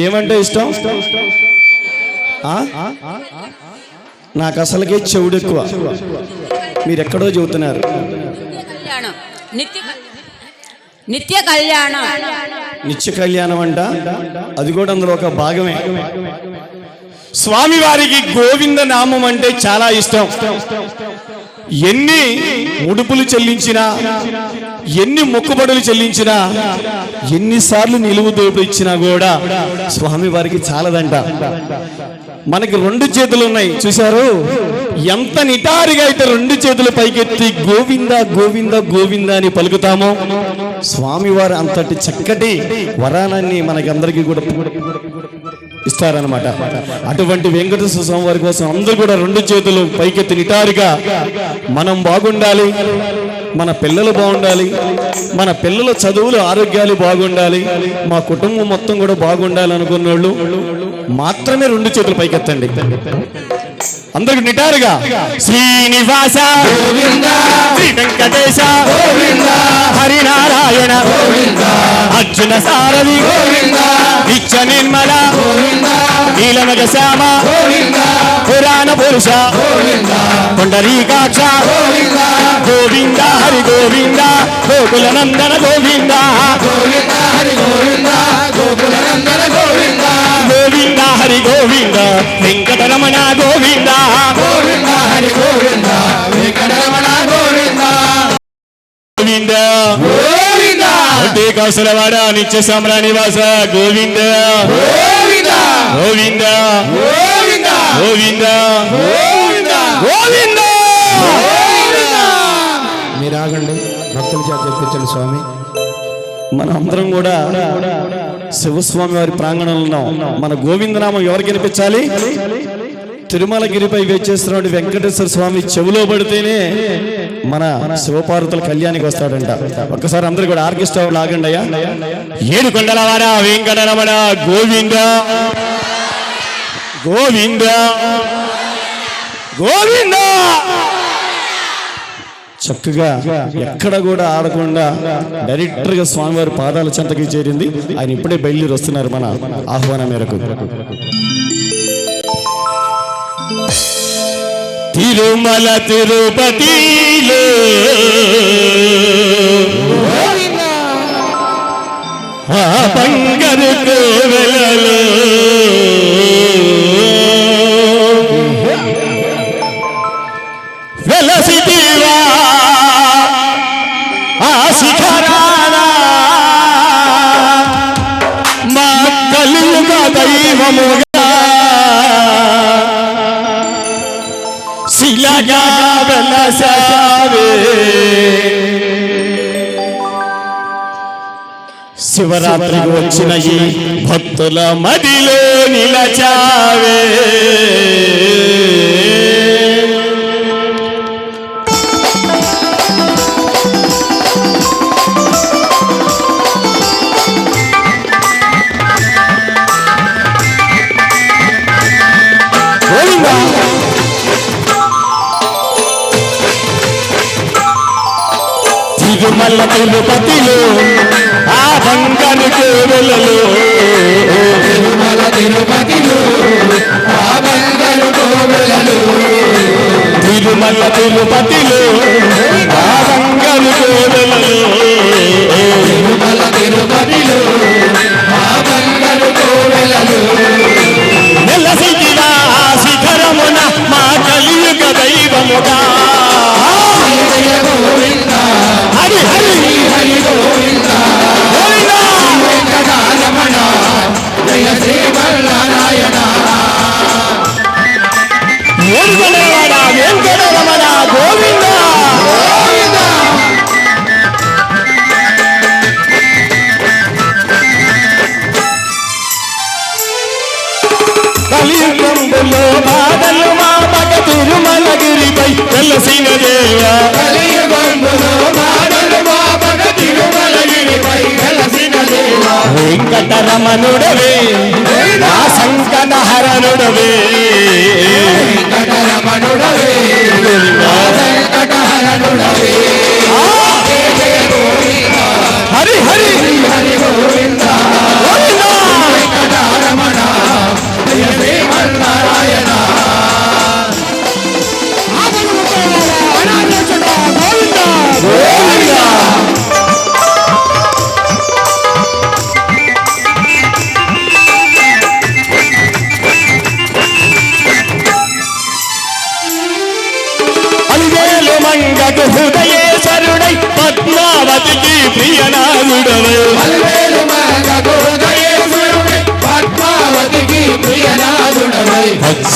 ఏమంటే ఇష్టం? నాకు అసలుకే చెవుడు ఎక్కువ. మీరు ఎక్కడో చెబుతున్నారు. నిత్య కళ్యాణం. నిత్య కళ్యాణం అంట, అది కూడా అందులో ఒక భాగమే. స్వామివారికి గోవింద నామం అంటే చాలా ఇష్టం. ఎన్ని ముడుపులు చెల్లించినా, ఎన్ని మొక్కుబడులు చెల్లించినా, ఎన్నిసార్లు నిలువు దోపుడు ఇచ్చినా కూడా స్వామివారికి చాలదంట. మనకి 2 చేతులు ఉన్నాయి చూశారు, ఎంత నిటారుగా అయితే 2 చేతులు పైకెత్తి గోవింద గోవింద గోవింద అని పలుకుతామో, స్వామివారు అంతటి చక్కటి వరానాన్ని మనకందరికీ కూడా ఇస్తారనమాట. అటువంటి వెంకటేశ్వర స్వామి వారి కోసం అందరూ కూడా 2 చేతులు పైకెత్తి నిటారుగా మనం బాగుండాలి, మన పిల్లలు బాగుండాలి, మన పిల్లల చదువులు ఆరోగ్యాలు బాగుండాలి, మా కుటుంబం మొత్తం కూడా బాగుండాలి అనుకున్నోళ్ళు మాత్రమే 2 చేతులు పైకెత్తండి. అందరికి నిటారుగా శ్రీనివాస గోవింద, శ్రీ వెంకటేశ గోవింద, హరినారాయణ గోవింద, అర్జున సారథి గోవింద, నిత్య నిర్మల గోవింద, నీలమగ శ్యామ గోవింద, పురాణ పురుష గోవింద, పుండరీకాక్ష గోవింద, గోవింద హరి గోవింద, గోకుల నందన గోవింద, గోవింద హరి గోవింద, గోకుల నందన గోవింద, గోవింద హరి గోవింద, వెంకటరమణ గోవింద, గోవింద హరి గోవింద, వెంకటరమణ గోవింద, గోవింద గోవింద, అంటే కౌశలవాడ నిత్య సామ్రా నివాస గోవింద, గోవింద గోవింద, గోవింద గోవింద, గోవింద గోవింద. మీరు ఆగండి, భక్తుల చేత చెప్పించండి స్వామి. మనం అందరం కూడా శివస్వామి వారి ప్రాంగణంలో ఉన్నాం. మన గోవిందనామం ఎవరికి వినిపించాలి? తిరుమలగిరిపై వేచేస్తున్న వెంకటేశ్వర స్వామి చెవులో పడితేనే మన శివపార్వతుల కళ్యాణికి వస్తాడంట. ఒక్కసారి అందరూ కూడా ఆర్కెస్ట్రా లాగండి అయ్యా. 7 కొండలవాడ వెంకటరమణ గోవింద గోవింద గోవింద. చక్కగా ఎక్కడ కూడా ఆడకుండా డైరెక్టర్ గా స్వామివారి పాదాల చెంతకి చేరింది. ఆయన ఇప్పుడే బయలుదేరి వస్తున్నారు మన ఆహ్వానం మేరకు. తిరుమల తిరుపతిలో ఆ బంగారు కోవెలలో వెలసిదివా ఆ శిఖరాన మా కలియుగ దైవముగా శిలగా వెలసావే. శివరాత్రికి వచ్చిన ఈ భక్తుల మదిలో నిలచావే. తిరుమల తిరుపతిలో ఆ బంగారు కోవెలలో, తిరుమల తిరుపతిలో ఆ బంగారు కోవెలలో, తిరుమల తిరుపతిలో ఆ బంగారు కోవెలలో, తిరుమల తిరుపతిలో ఆ బంగారు కోవెలలో నెలసిదివా ఆ శిఖరమున మా కలియుగ దైవముగా. హరి హరి హరి గోవింద గోవింద, వెంకటరమణ జయ శ్రీ నారాయణ. వెంకటరమణ వెంకటరమణ గోవింద గోవింద. కలియుగంలో బాధలు మా మగ తిరుమలగిరిపై వెలసిన దేవా. కలియుగంలో బాధలు మా మగ తిరుమలగిరిపై వెలసిన దేవా. వెంకటరమణుడవే నా సంకట హరణుడవే, వెంకటరమణుడవే నా సంకట హరణుడవే. హరి హరి హరి గోవింద గోవింద, వెంకటరమణ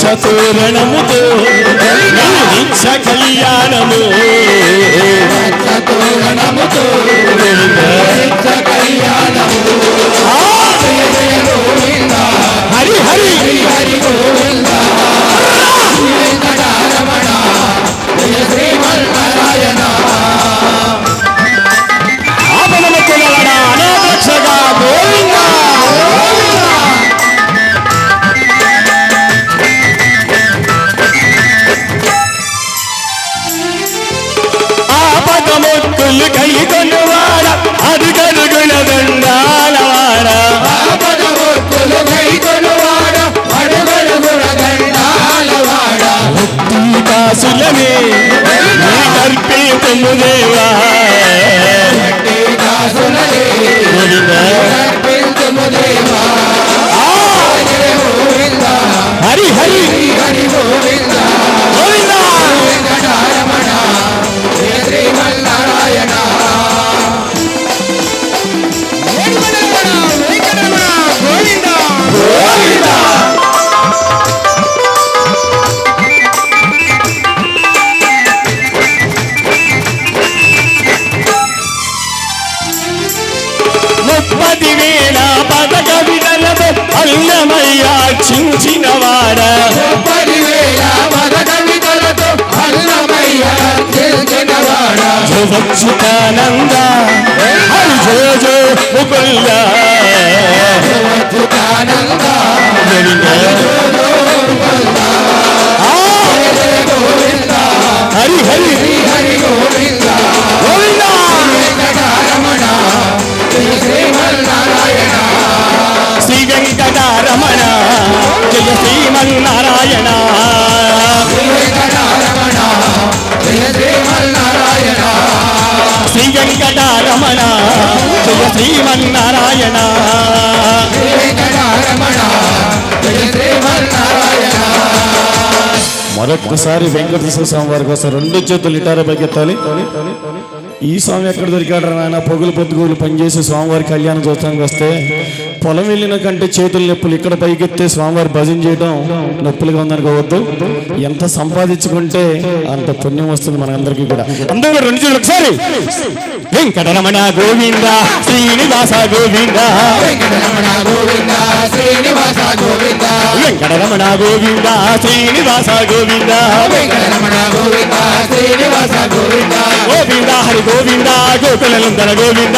రక్షతోరణముతో నిత్య కళ్యాణము హరి హరి ఆపదముకులవాడ అనాథరక్షగా గోవిందా ఆపదముక్కులు కైకొనువాడ అడుగడుగున దండాలవాడ కాసులనే కర్పేతము దేవా హరి హరి గోవిందా అల్లమయ్యా చించినవాడ జోచ్యుతానంద హరి జో జో ముకుల్ల హరి హరి గోవిందా శ్రీ వెంకటరమణ జయ శ్రీమన్నారాయణ శ్రీ వెంకటరమణ జయ శ్రీమన్నారాయణ మరొక్కసారి వెంకటేశ్వర స్వామి వారి కోసం రెండు చేతులు ఇటార పైకెత్తాలి. ఈ స్వామి ఎక్కడ దొరికాడు నాయన? పొగులు పొద్దుగోలు పనిచేసి స్వామివారి కళ్యాణం చూస్తానికి వస్తే పొలం వెళ్ళిన కంటే చేతులు నొప్పులు, ఇక్కడ పైకెత్తే స్వామివారి భజన చేయడం నొప్పులుగా ఉందనుకోవద్దు. ఎంత సంపాదించుకుంటే అంత పుణ్యం వస్తుంది మనందరికీ కూడా. అందరూ రెండు చేతులు ఒకసారి వెంకటరమణ గోవింద శ్రీనివాస గోవింద వెంకటరమణ గోవింద శ్రీనివాస గోవింద గోవింద హరి గోవింద గోకులందర గోవింద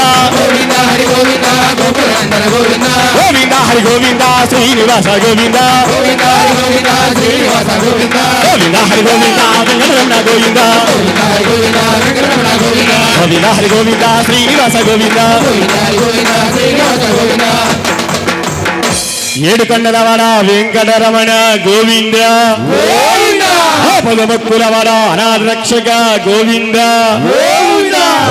గోవింద హరి గోవింద శ్రీనివాస గోవింద గోవింద హరి గోవింద వెంకటరమణ గోవింద గోవింద హరి గోవింద శ్రీనివాస గోవింద ఏడు కన్నడవాడ వెంకటరమణ గోవింద పదమక్కులవాడ అనాథరక్షక గోవింద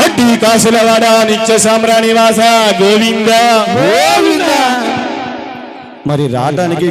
వడ్డీ కాసులవాడ నిత్య సామ్రాణివాస గోవింద. మరి రావడానికి